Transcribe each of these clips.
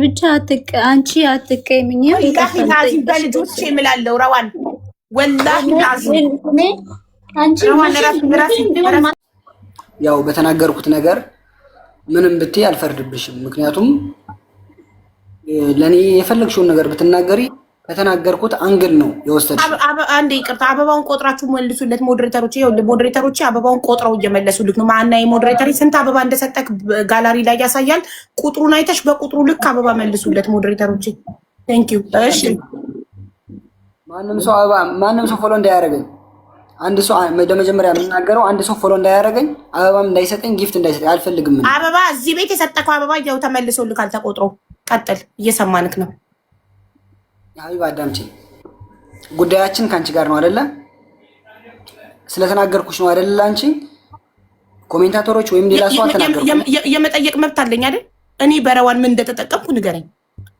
ብቻ አንቺ አትቀይምኝ። ወላሂ ላዚም በልጆች እምላለሁ ረዋን ወላሂ ላዚም አንቺ ያው በተናገርኩት ነገር ምንም ብትይ አልፈርድብሽም። ምክንያቱም ለኔ የፈለግሽውን ነገር ብትናገሪ ከተናገርኩት አንግል ነው የወሰድሽ። አንዴ ይቅርታ፣ አበባውን ቆጥራችሁ መልሱለት ሞዴሬተሮች። ይኸውልህ ሞዴሬተሮች አበባውን ቆጥረው እየመለሱልክ ነው። ማና የሞዴሬተር ስንት አበባ እንደሰጠክ ጋላሪ ላይ ያሳያል። ቁጥሩን አይተሽ በቁጥሩ ልክ አበባ መልሱለት ሞዴሬተሮች። ቴንክ ዩ። እሺ ማንም ሰው ፎሎ እንዳያደርገኝ አንድ ሰው መጀመሪያ የምናገረው አንድ ሰው ፎሎ እንዳያደርገኝ አበባም እንዳይሰጠኝ ጊፍት እንዳይሰጠኝ አልፈልግም። አበባ እዚህ ቤት የሰጠከው አበባ ያው ተመልሶልካል ተቆጥሮ። ቀጥል፣ እየሰማንክ ነው። ሀቢባ አዳምጪ። ጉዳያችን ከአንቺ ጋር ነው አይደለ? ስለተናገርኩሽ ነው አይደለ? አንቺ ኮሜንታተሮች ወይም ሌላ ሰው አልተናገርኩም። የመጠየቅ መብት አለኝ አይደል? እኔ በረዋን ምን እንደተጠቀምኩ ንገረኝ።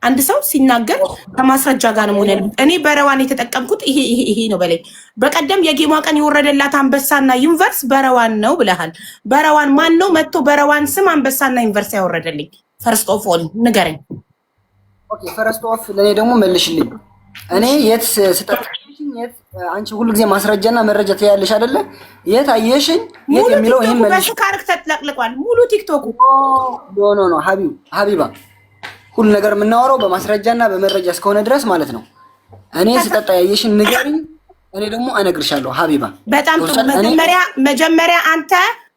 አንድ ሰው ሲናገር ከማስረጃ ጋር ነው ሆነል። እኔ በረዋን የተጠቀምኩት ይሄ ነው በላይ። በቀደም የጌሟ ቀን የወረደላት አንበሳና ዩኒቨርስ በረዋን ነው ብለሃል። በረዋን ማን ነው መጥቶ በረዋን ስም አንበሳና ዩኒቨርስ ያወረደልኝ? ፈርስት ኦፍ ኦል ንገረኝ። ኦኬ ፈርስት ኦፍ ለኔ ደግሞ መልሽልኝ። እኔ የት ስጠቅሽኝ የት አንቺ ሁሉ ጊዜ ማስረጃና መረጃ ትያለሽ አይደለ? የት አየሽኝ? የት የሚለው ይሄን መልሽ። ካርክ ተጥለቅልቋል ሙሉ ቲክቶኩ። ኖ ሀቢባ ሁሉ ነገር የምናወራው በማስረጃና በመረጃ እስከሆነ ድረስ ማለት ነው። እኔ ስጠጣ ያየሽን ንገሪኝ፣ እኔ ደግሞ እነግርሻለሁ። ሀቢባ በጣም መጀመሪያ አንተ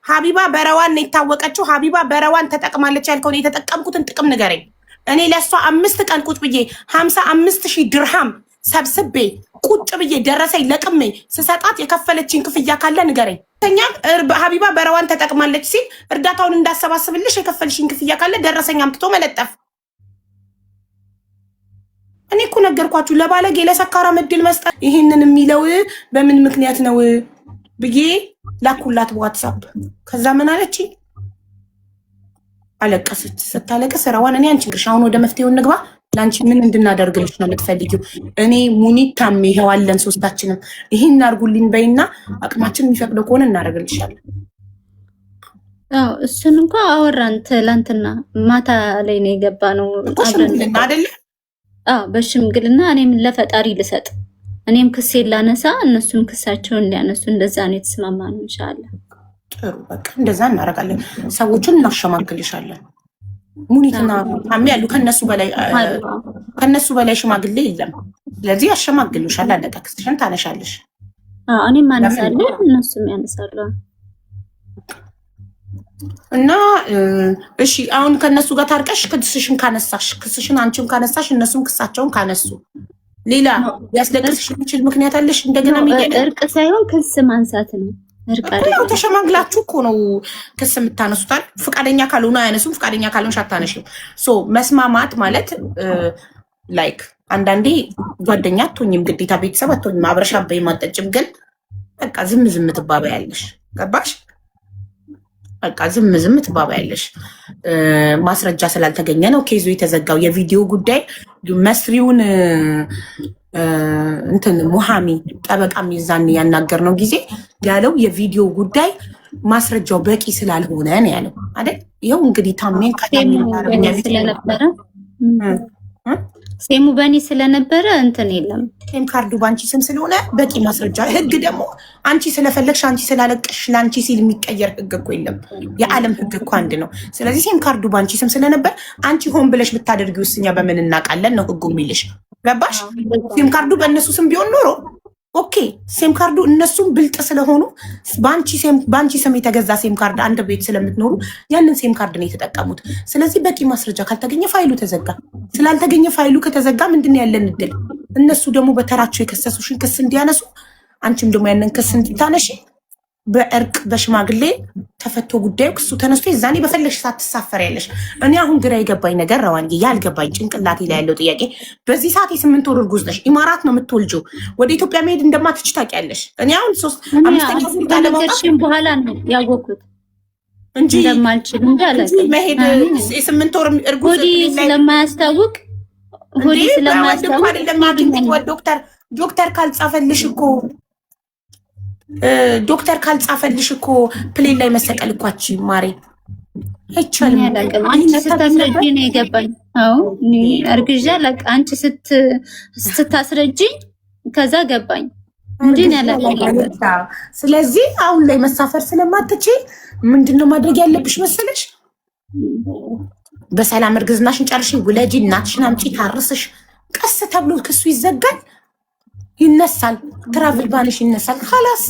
ሀቢባ በረዋን ነው የታወቀችው። ሀቢባ በረዋን ተጠቅማለች ያልከውን የተጠቀምኩትን ጥቅም ንገረኝ። እኔ ለሷ 5 ቀን ቁጭ ብዬ 55,000 ድርሃም ሰብስቤ ቁጭ ብዬ ደረሰኝ ለቅሜ ስሰጣት የከፈለችኝ ክፍያ ካለ ንገረኝ። ሀቢባ በረዋን ተጠቅማለች ሲል እርዳታውን እንዳሰባስብልሽ የከፈልሽኝ ክፍያ ካለ ደረሰኝ አምጥቶ መለጠፍ። እኔ እኮ ነገርኳችሁ፣ ለባለጌ ለሰካራም እድል መስጠት። ይሄንን የሚለው በምን ምክንያት ነው ብዬ ላኩላት በዋትሳፕ። ከዛ ምን አለች? አለቀሰች። ስታለቅስ ረዋን እኔ አንቺ ግርሽ አሁን ወደ መፍትሄው እንግባ። ለአንቺ ምን እንድናደርግልሽ ነው የምትፈልጊው? እኔ ሙኒት ታሜ ይሄዋለን ሶስታችንም ይሄን እናርጉልኝ በይና አቅማችን የሚፈቅደው ከሆነ እናደርግልሻለን። አዎ እሱን እንኳን አወራን ትላንትና ማታ ላይ ነው የገባ ነው አብረን አይደለ? አዎ በሽምግልና እኔም ለፈጣሪ ልሰጥ እኔም ክሴን ላነሳ እነሱም ክሳቸውን ሊያነሱ እንደዛ ነው የተስማማ ነው። ኢንሻአላህ ጥሩ በቃ እንደዛ እናደርጋለን። ሰዎችን እናሸማግልሻለን። ሙኒትና ታሜ ያሉ ከነሱ በላይ ሽማግሌ የለም። ስለዚህ ያሸማግሉሻል። አለቀ። ክስሽን ታነሻለሽ። አዎ እኔም አነሳለሁ እነሱም ያነሳሉ። እና እሺ አሁን ከነሱ ጋር ታርቀሽ ክስሽን አንቺም ካነሳሽ እነሱም ክሳቸውን ካነሱ ሌላ ያስለቅስሽ የሚችል ምክንያት አለሽ? እንደገና እርቅ ሳይሆን ክስ ማንሳት ነው። እርቅ አይደለም። ተሸማግላችሁ እኮ ነው ክስ የምታነሱታል። ፍቃደኛ ካልሆነ አያነሱም። ፍቃደኛ ካልሆንሽ አታነሺም። ሶ መስማማት ማለት ላይክ አንዳንዴ ጓደኛ አትሆኝም፣ ግዴታ ቤተሰብ አትሆኝም፣ አብረሽ አበይም አትጠጭም። ግን በቃ ዝም ትባባያለሽ። ገባሽ? በቃ ዝም ትባባያለሽ። ማስረጃ ስላልተገኘ ነው ኬዙ የተዘጋው። የቪዲዮ ጉዳይ መስሪውን እንትን ሙሃሚ ጠበቃ ሚዛን ያናገር ነው ጊዜ ያለው የቪዲዮ ጉዳይ ማስረጃው በቂ ስላልሆነ ነው ያለው አይደል? ይኸው እንግዲህ ታሜን ስለነበረ ሴሙ በኒ ስለነበረ እንትን የለም። ሴም ካርዱ ባንቺ ስም ስለሆነ በቂ ማስረጃ። ህግ ደግሞ አንቺ ስለፈለግሽ አንቺ ስላለቀሽ ለአንቺ ሲል የሚቀየር ህግ እኮ የለም። የዓለም ህግ እኮ አንድ ነው። ስለዚህ ሴም ካርዱ ባንቺ ስም ስለነበር አንቺ ሆን ብለሽ ብታደርጊ ውስኛ በምን እናውቃለን ነው ህጉ የሚልሽ። ገባሽ? ሴም ካርዱ በእነሱ ስም ቢሆን ኖሮ ኦኬ። ሴም ካርዱ እነሱም ብልጥ ስለሆኑ በአንቺ ስም የተገዛ ሴም ካርድ አንድ ቤት ስለምትኖሩ ያንን ሴም ካርድ ነው የተጠቀሙት። ስለዚህ በቂ ማስረጃ ካልተገኘ ፋይሉ ተዘጋ። ስላልተገኘ ፋይሉ ከተዘጋ ምንድን ነው ያለን እድል? እነሱ ደግሞ በተራቸው የከሰሱሽን ክስ እንዲያነሱ፣ አንቺም ደግሞ ያንን ክስ እንድታነሺ በእርቅ በሽማግሌ ተፈቶ ጉዳዩ ክሱ ተነስቶ የዛኔ በፈለግሽ ሰዓት ትሳፈሪያለሽ። እኔ አሁን ግራ የገባኝ ነገር ረዋንጌ፣ ያልገባኝ ጭንቅላቴ ላይ ያለው ጥያቄ በዚህ ሰዓት የ8 ወር እርጉዝ ነሽ፣ ኢማራት ነው የምትወልጂው፣ ወደ ኢትዮጵያ መሄድ እንደማትች ታውቂያለሽ። እኔ አሁን 5ኛ ዙር ለማውጣት በኋላ ነው ያወኩት እንጂ እንደማልችል እንጂ አላውቅም። መሄድ የ8 ወር እርጉዝ ስለማያስታውቅ ሆዲ ስለማያስታውቅ አይደለም። ዶክተር ካልጻፈልሽ እኮ ዶክተር ካልጻፈልሽ እኮ ፕሌን ላይ መሰቀል እኮ አትችይም ማሬ። አይቻልም። አንቺ ስታስረጂኝ ነው የገባኝ። አዎ እኔ አርግዣ ለቃ አንቺ ስታስረጂኝ ከዛ ገባኝ እንጂ ያላቀለም። ስለዚህ አሁን ላይ መሳፈር ስለማትችይ ምንድነው ማድረግ ያለብሽ መሰለሽ? በሰላም እርግዝናሽን ጨርሺ፣ ውለጂ፣ እናትሽን አምጪ፣ ታርስሽ። ቀስ ተብሎ ክሱ ይዘጋል፣ ይነሳል፣ ትራቭል ባንሽ ይነሳል። خلاص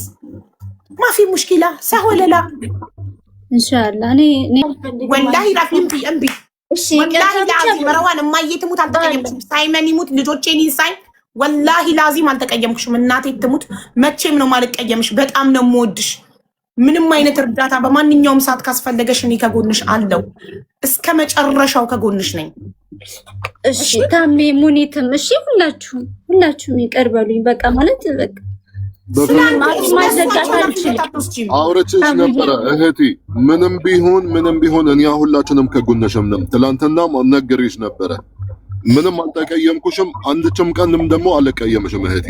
ما في مشكلة سهولة لا ان شاء الله انا والله ራፊ እምቢ እሺ والله لازم መረዋን ማየትሙት አልተቀየምኩሽም። ሳይመን ይሙት ልጆቼን ይሳይ والله لازم አልተቀየምኩሽም። እናቴ ትሙት መቼም ነው ማልቀየምሽ። በጣም ነው የምወድሽ። ምንም አይነት እርዳታ በማንኛውም ሰዓት ካስፈለገሽ እኔ ከጎንሽ አለው። እስከ መጨረሻው ከጎንሽ ነኝ። እሺ ታሜ ሙኒትም እሺ ሁላችሁም ይቀርበሉኝ። በቃ ማለት በቃ አውርቼሽ ነበረ እህቴ። ምንም ቢሆን እኔ ሁላችንም ከጎንሽም ነን። ትላንትናም ነግሬሽ ነበረ። ምንም አልተቀየምኩሽም። አንድችም ቀንም ደግሞ አልቀየምሽም እህቴ።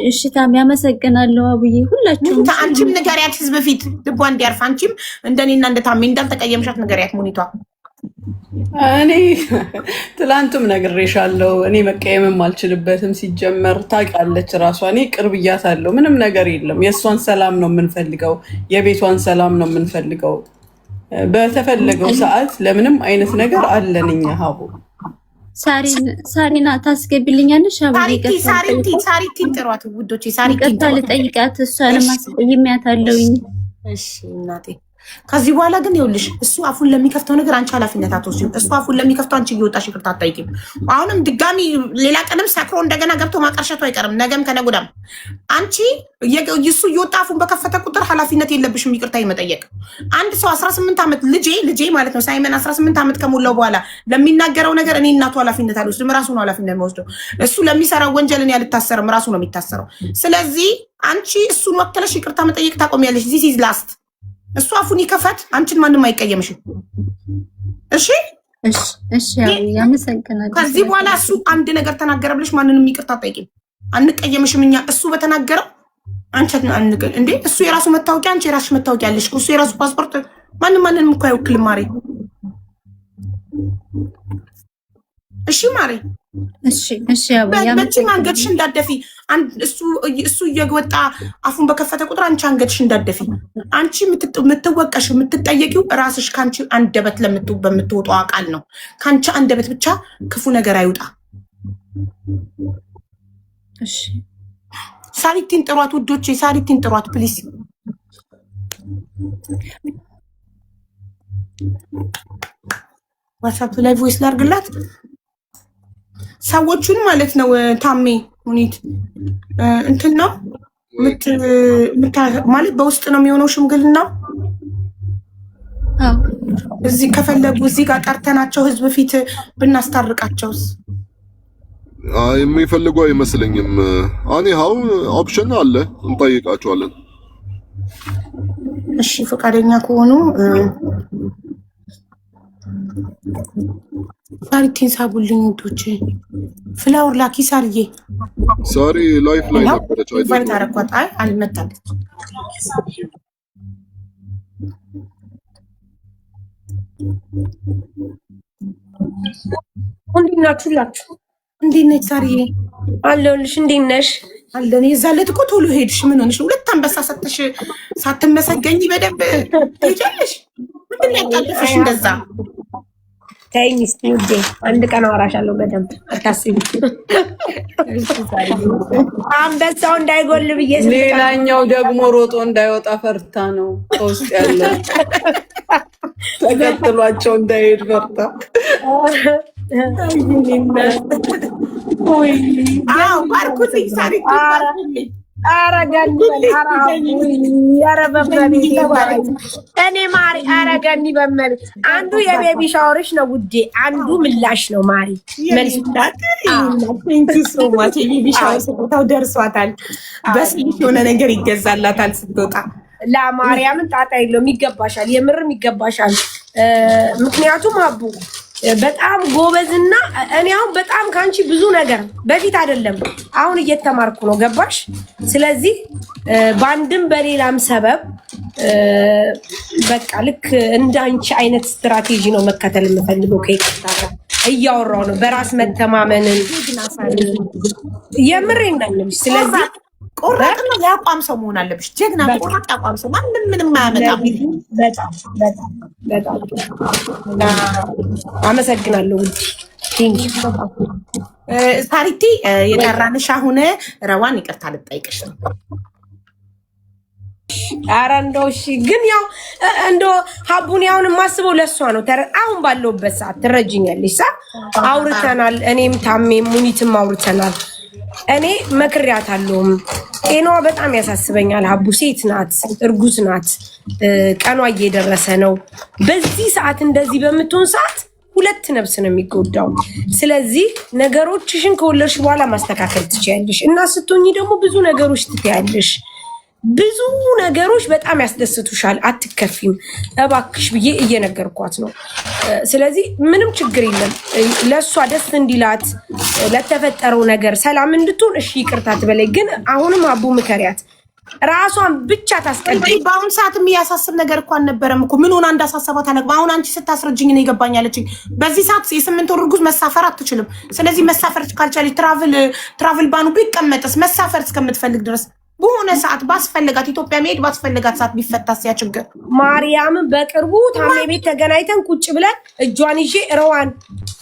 እሺ ታሜ አመሰግናለሁ። አቡዬ ሁላችሁም አንቺም ንገሪያት ህዝብ ፊት ልቧ እንዲያርፍ። አንቺም እንደኔና እንደ ታሜ እንዳልተቀየምሻት ንገሪያት ሙኒቷ። እኔ ትላንቱም ነግሬሻለሁ። እኔ መቀየምም አልችልበትም። ሲጀመር ታውቃለች ራሷ። እኔ ቅርብያታለሁ። ምንም ነገር የለም። የእሷን ሰላም ነው የምንፈልገው፣ የቤቷን ሰላም ነው የምንፈልገው። በተፈለገው ሰዓት ለምንም አይነት ነገር አለን እኛ። ሀቡ ሳሪና ታስገቢልኛለሽ? ሳሪቲን ጥሯት ውዶቼ። ሳሪቲን ልጠይቃት፣ እሷንም አስቀይሜያታለሁኝ። እሺ እናቴ። ከዚህ በኋላ ግን ይኸውልሽ እሱ አፉን ለሚከፍተው ነገር አንቺ ኃላፊነት አትወስጂም። እሱ አፉን ለሚከፍተው አንቺ እየወጣሽ ይቅርታ አትጠይቂም። አሁንም ድጋሚ ሌላ ቀንም ሰክሮ እንደገና ገብቶ ማቀርሸቱ አይቀርም፣ ነገም ከነጉዳም። አንቺ እሱ እየወጣ አፉን በከፈተ ቁጥር ኃላፊነት የለብሽም ይቅርታ የመጠየቅ። አንድ ሰው 18 ዓመት ልጄ ማለት ነው ሳይመን 18 ዓመት ከሞላው በኋላ ለሚናገረው ነገር እኔ እናቱ ኃላፊነት አልወስድም፣ ራሱ ነው ኃላፊነት የሚወስደው። እሱ ለሚሰራው ወንጀል እኔ አልታሰርም፣ ራሱ ነው የሚታሰረው። ስለዚህ አንቺ እሱን ወክለሽ ይቅርታ መጠየቅ ታቆሚያለሽ። ዚስ ኢዝ ላስት። እሱ አፉን ይከፈት፣ አንቺን ማንም አይቀየምሽም። እሺ አመሰግናለሁ። ከዚህ በኋላ እሱ አንድ ነገር ተናገረ ብለሽ ማንንም ይቅርታ ጠይቂም፣ አንቀየምሽም። እኛ እሱ በተናገረው አንቺ አንቀል እንዴ። እሱ የራሱ መታወቂያ፣ አንቺ የራስሽ መታወቂያ አለሽ። እሱ የራሱ ፓስፖርት፣ ማንንም እኮ አይወክልም ማሬ። እሺ ማሬ፣ እሺ በዚህ አንገትሽ እንዳደፊ። እሱ እየወጣ አፉን በከፈተ ቁጥር አንቺ አንገትሽ እንዳደፊ። አንቺ የምትወቀሽ የምትጠየቂው ራስሽ ከአንቺ አንደበት በምትወጣው ቃል ነው። ከአንቺ አንደበት ብቻ ክፉ ነገር አይውጣ። እሺ ሳሪቲን ጥሯት ውዶቼ፣ ሳሪቲን ጥሯት ፕሊስ። ዋትስአፕ ላይ ቮይስ ላርግላት ሰዎቹን ማለት ነው። ታሜ ሙኒት እንትን ነው ማለት በውስጥ ነው የሚሆነው ሽምግልና። እዚህ ከፈለጉ እዚህ ጋር ጠርተናቸው ህዝብ ፊት ብናስታርቃቸውስ? የሚፈልጉ አይመስለኝም። ሀው ኦፕሽን አለ፣ እንጠይቃቸዋለን። እሺ ፈቃደኛ ከሆኑ ሳሪቲን ሳቡልኝ ውዶቼ። ፍላወር ላኪ ሳርዬ። ሳሪ ላይፍ ላይ ነበረች አይደል? ታረኳት። አይ አልመጣለች። እንዴት ናችሁላችሁ? እንዴት ነሽ ሳርዬ? አለሁልሽ። እንዴት ነሽ? አለን። የዛለት እኮ ቶሎ ሄድሽ። ምን ሆነሽ? ሁለት አንበሳ ሰጥሽ ሳትመሰገኝ በደንብ ትሄጃለሽ። ምንድን ነው ያጣደፈሽ እንደዛ? ተይኝ እስኪ ውዴ፣ አንድ ቀን አወራሻለሁ በደንብ አታስቢ። አንበሳው እንዳይጎል ብዬ ሌላኛው ደግሞ ሮጦ እንዳይወጣ ፈርታ ነው ከውስጥ ያለ ተከትሏቸው እንዳይሄድ ፈርታ። ባርኩልኝ ሳሪ፣ ባርኩልኝ። እኔ ማሪ አረጋኒ በመል አንዱ የቤቢ ሻወርሽ ነው ውዴ፣ አንዱ ምላሽ ነው ማሪ። ቤቢ ሻወር ስጦታው ደርሷታል። በስልሽ የሆነ ነገር ይገዛላታል ስትወጣ። ለማርያምን ጣጣ የለውም። ይገባሻል፣ የምርም ይገባሻል። ምክንያቱም አቡ በጣም ጎበዝና እኔ አሁን በጣም ካንቺ ብዙ ነገር በፊት አይደለም አሁን እየተማርኩ ነው። ገባሽ? ስለዚህ በአንድም በሌላም ሰበብ በቃ ልክ እንዳንቺ አይነት ስትራቴጂ ነው መከተል የምፈልገው። ከይቅርታ ጋር እያወራሁ ነው፣ በራስ መተማመንን የምሬን ነው። ስለዚህ ቆራጥ ነው ያቋም ሰው መሆን አለብሽ። ጀግና ቆራጥ ያቋም ሰው ምንም አያመጣም። በጣም አመሰግናለሁ። ሳሪቲ የጠራንሽ አሁን ረዋን ይቅርታ ልጠይቅሽ ነው። ኧረ እንደው እሺ፣ ግን ያው እንደው ሀቡን ያውን የማስበው ለእሷ ነው። አሁን ባለውበት ሰዓት ትረጅኛለሽ። አውርተናል፣ እኔም ታሜም ሙኒትም አውርተናል። እኔ መክሪያታለሁም። ጤናዋ በጣም ያሳስበኛል። ሀቡ ሴት ናት፣ እርጉዝ ናት፣ ቀኗ እየደረሰ ነው። በዚህ ሰዓት እንደዚህ በምትሆን ሰዓት ሁለት ነፍስ ነው የሚጎዳው። ስለዚህ ነገሮችሽን ከወለድሽ በኋላ ማስተካከል ትችያለሽ እና ስትሆኚ ደግሞ ብዙ ነገሮች ትትያለሽ። ብዙ ነገሮች በጣም ያስደስቱሻል። አትከፊም እባክሽ ብዬ እየነገርኳት ነው። ስለዚህ ምንም ችግር የለም። ለእሷ ደስ እንዲላት ለተፈጠረው ነገር ሰላም እንድትሆን እሺ ይቅርታ ትበለኝ። ግን አሁንም አቡ ምከሪያት፣ ራሷን ብቻ ታስቀድም። በአሁን ሰዓት የሚያሳስብ ነገር እኮ አልነበረም እኮ ምን ሆና እንዳሳሰባት አለቅ። አሁን አንቺ ስታስረጅኝ ነው ይገባኛለች። በዚህ ሰዓት የ8 ወር እርጉዝ መሳፈር አትችልም። ስለዚህ መሳፈር ካልቻለች ትራቭል ባኑ ቢቀመጥስ መሳፈር እስከምትፈልግ ድረስ በሆነ ሰዓት ባስፈልጋት ኢትዮጵያ መሄድ ባስፈልጋት ሰዓት ቢፈታስ ያ ችግር። ማርያምን በቅርቡ ታሜ ቤት ተገናኝተን ቁጭ ብለን እጇን ይዤ ረዋን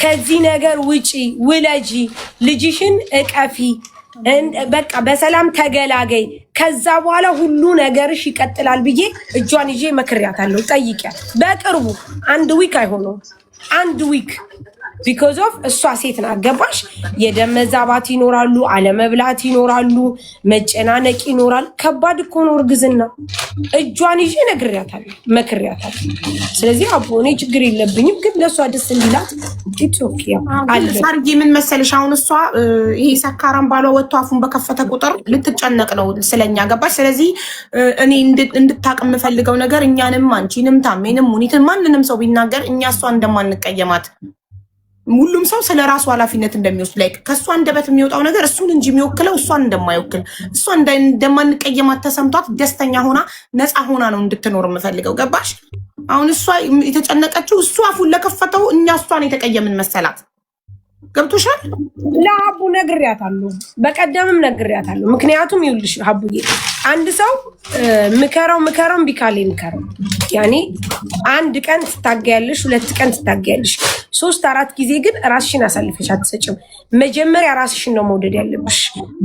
ከዚህ ነገር ውጪ ውለጂ፣ ልጅሽን እቀፊ፣ በቃ በሰላም ተገላገይ፣ ከዛ በኋላ ሁሉ ነገርሽ ይቀጥላል ብዬ እጇን ይዤ መክሪያታለሁ። ጠይቂያት። በቅርቡ 1 ዊክ አይሆነውም፣ 1 ዊክ ቢኮዝ ኦፍ እሷ ሴት ናት። ገባሽ? የደም መዛባት ይኖራሉ፣ አለመብላት ይኖራሉ፣ መጨናነቅ ይኖራል። ከባድ እኮ ነው እርግዝና። እጇን ይዤ ነግሬያታለሁ፣ መክሬያታለሁ። ስለዚህ አቦ እኔ ችግር የለብኝም፣ ግን ለእሷ ደስ እንዲላት ሳርዬ ምን መሰለሽ፣ አሁን እሷ ይሄ ሰካራም ባሏ ወጥቶ አፉን በከፈተ ቁጥር ልትጨነቅ ነው ስለኛ። ገባሽ? ስለዚህ እኔ እንድታቅ የምፈልገው ነገር እኛንም አንቺንም ታሜንም ሙኒትን ማንንም ሰው ቢናገር እኛ እሷ እንደማንቀየማት ሁሉም ሰው ስለ ራሱ ኃላፊነት እንደሚወስድ ላይ ከእሷ አንደበት የሚወጣው ነገር እሱን እንጂ የሚወክለው እሷን እንደማይወክል እሷ እንደማንቀየማት ተሰምቷት ደስተኛ ሆና ነፃ ሆና ነው እንድትኖር የምፈልገው። ገባሽ? አሁን እሷ የተጨነቀችው እሱ አፉን ለከፈተው እኛ እሷን የተቀየምን መሰላት። ገብቶሻል? ለሀቡ ነግሬያታለሁ፣ በቀደምም ነግሬያታለሁ። ምክንያቱም ይኸውልሽ ሀቡዬ አንድ ሰው ምከረው እምቢ ካለ ምከረው። ያኔ 1 ቀን ትታገያለሽ፣ 2 ቀን ትታገያለሽ፣ 3 4 ጊዜ ግን ራስሽን አሳልፈሽ አትሰጭም። መጀመሪያ ራስሽን ነው መውደድ ያለብሽ።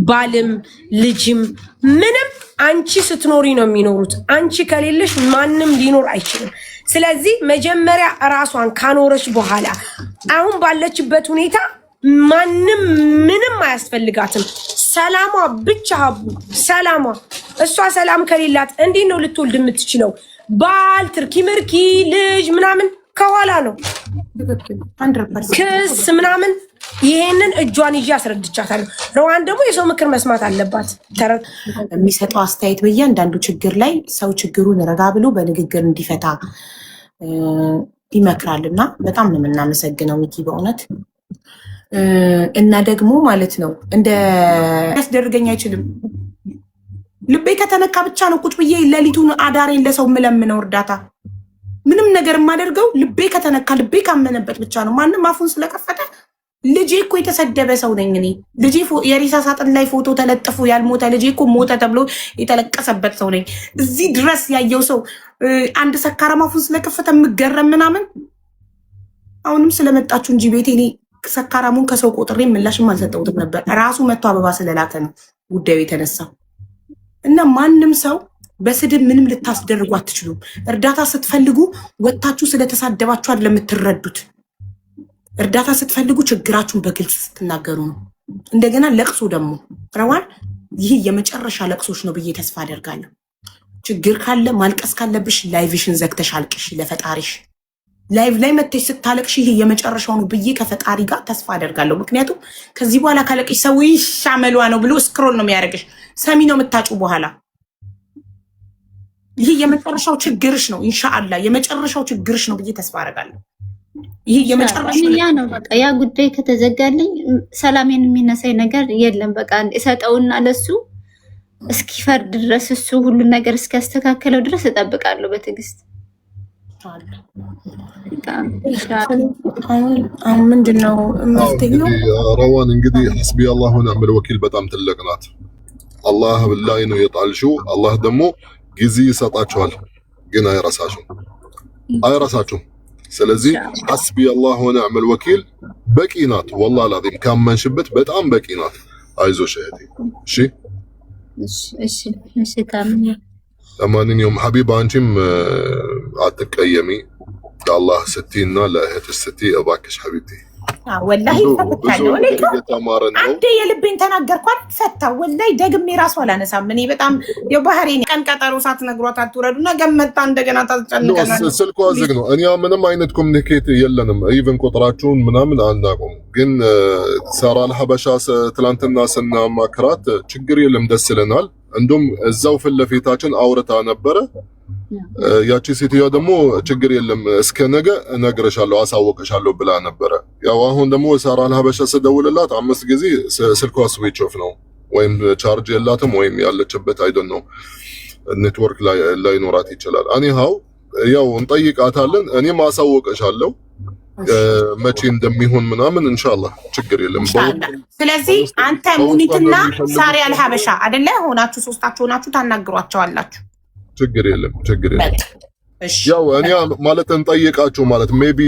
ባልም ልጅም ምንም አንቺ ስትኖሪ ነው የሚኖሩት። አንቺ ከሌለሽ ማንም ሊኖር አይችልም። ስለዚህ መጀመሪያ ራሷን ካኖረች በኋላ አሁን ባለችበት ሁኔታ ማንም ምንም አያስፈልጋትም። ሰላሟ ብቻ ሀቡ፣ ሰላሟ። እሷ ሰላም ከሌላት እንዴት ነው ልትወልድ የምትችለው? ባል ትርኪ ምርኪ ልጅ ምናምን ከኋላ ነው፣ ክስ ምናምን። ይሄንን እጇን ይዤ አስረድቻታለሁ። ረዋን ደግሞ የሰው ምክር መስማት አለባት። የሚሰጠው አስተያየት በእያንዳንዱ ችግር ላይ ሰው ችግሩን ረጋ ብሎ በንግግር እንዲፈታ ይመክራል እና በጣም ነው የምናመሰግነው ሚኪ በእውነት። እና ደግሞ ማለት ነው እንደ ያስደርገኝ አይችልም። ልቤ ከተነካ ብቻ ነው ቁጭ ብዬ ሌሊቱን አዳሬን ለሰው የምለምነው እርዳታ። ምንም ነገር የማደርገው ልቤ ከተነካ ልቤ ካመነበት ብቻ ነው። ማንም አፉን ስለከፈተ ልጄ እኮ የተሰደበ ሰው ነኝ እኔ። ልጄ የሬሳ ሳጥን ላይ ፎቶ ተለጥፎ ያልሞተ ልጄ እኮ ሞተ ተብሎ የተለቀሰበት ሰው ነኝ። እዚህ ድረስ ያየው ሰው አንድ ሰካራም አፉን ስለከፈተ የምገረም ምናምን። አሁንም ስለመጣችሁ እንጂ ቤቴ እኔ ሰካራሙን ከሰው ቆጥሬ ምላሽም አልሰጠሁትም ነበር። ራሱ መጥቶ አበባ ስለላከ ነው ጉዳዩ የተነሳው። እና ማንም ሰው በስድብ ምንም ልታስደርጉ አትችሉም። እርዳታ ስትፈልጉ ወታችሁ ስለተሳደባችሁ አይደለም የምትረዱት። እርዳታ ስትፈልጉ ችግራችሁን በግልጽ ስትናገሩ ነው። እንደገና ለቅሶ ደግሞ ረዋን ይህ የመጨረሻ ለቅሶች ነው ብዬ ተስፋ አደርጋለሁ። ችግር ካለ ማልቀስ ካለብሽ ላይቭሽን ዘግተሽ አልቅሽ ለፈጣሪሽ። ላይቭ ላይ መጥተሽ ስታለቅሽ ይሄ የመጨረሻው ነው ብዬ ከፈጣሪ ጋር ተስፋ አደርጋለሁ። ምክንያቱም ከዚህ በኋላ ካለቅሽ ሰው ይሻመሏ ነው ብሎ ስክሮል ነው የሚያደርግሽ። ሰሚ ነው የምታጩ በኋላ። ይሄ የመጨረሻው ችግርሽ ነው። ኢንሻአላህ የመጨረሻው ችግርሽ ነው ብዬ ተስፋ አደርጋለሁ። ይሄ የመጨረሻው ያ ነው በቃ። ያ ጉዳይ ከተዘጋልኝ ሰላሜን የሚነሳኝ ነገር የለም። በቃ እሰጠውና ለሱ እስኪፈርድ ድረስ እሱ ሁሉን ነገር እስኪያስተካከለው ድረስ እጠብቃለሁ በትዕግስት። አሁን ምንድነው መፍትሄው? ረዋን እንግዲህ ሐስቢ አላህ ወኒዕመል ወኪል በጣም ትልቅ ናት። አላህ ላይ ነው የጣልሽው። አላህ ደግሞ ጊዜ ይሰጣችኋል፣ ግን አይረሳችሁም። ስለዚህ ሐስቢ አላህ ወኒዕመል ወኪል በቂ ናት። ወላሂ አልዓዚም ካመንሽበት በጣም በቂ ናት። አይዞሽ እህቴ። እሺ ታምኛ። ለማንኛውም ሐቢባ አንቺም አትቀየሚ፣ ለአላህ ስትይና ለእህትሽ ስትይ እባክሽ ሐቢብቲ። ወላሂ ፈታለሁ። አንዴ የልቤን ተናገርኳት ፈታው። ወላሂ ደግሜ ራሱ አላነሳም። እኔ በጣም የባህሬን ቀን ቀጠሮ ሳትነግሯት አትውረዱ። ነገ መጣ እንደገና ታስጨንቀናል። ስልኳ ዝግ ነው። እኛ ምንም አይነት ኮሚኒኬት የለንም። ኢቭን ቁጥራችሁን ምናምን አናውቅም። ግን ሳራን ሀበሻ ትላንትና ስናማክራት ችግር የለም ደስ ይለናል። እንዲሁም እዛው ፊት ለፊታችን አውርታ ነበረ። ያቺ ሴትዮዋ ደግሞ ችግር የለም እስከ ነገ እነግርሻለሁ አሳውቅሻለሁ ብላ ነበረ። ያው አሁን ደግሞ ሳራን ሀበሻ ስደውልላት 5 ጊዜ ስልኳ ስዊች ኦፍ ነው፣ ወይም ቻርጅ የላትም ወይም ያለችበት አይደል ነው ኔትወርክ ላይ ኖራት ይችላል። እኒሃው ያው እንጠይቃታለን። እኔም አሳውቅሻለሁ መቼ እንደሚሆን ምናምን ኢንሻአላህ ችግር የለም። ስለዚህ አንተ ሙኒትና ሳሪ አልሀበሻ አይደለ ሆናችሁ ሶስታችሁ ሆናችሁ ታናግሯቸዋላችሁ። ችግር የለም። ያው እኔ ማለት እንጠይቃችሁ ማለት ሜቢ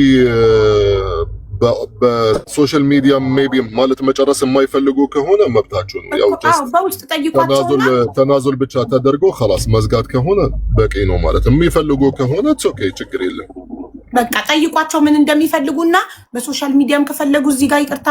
በሶሻል ሚዲያ ሜቢ ማለት መጨረስ የማይፈልጉ ከሆነ መብታችሁ ነው። ያው በውስጥ ጠይቋቸውና ተናዙል ብቻ ተደርጎ خلاص መዝጋት ከሆነ በቂ ነው ማለት የሚፈልጉ ከሆነ ኦኬ ችግር የለም። በቃ ጠይቋቸው ምን እንደሚፈልጉና በሶሻል ሚዲያም ከፈለጉ እዚህ ጋር ይቅርታ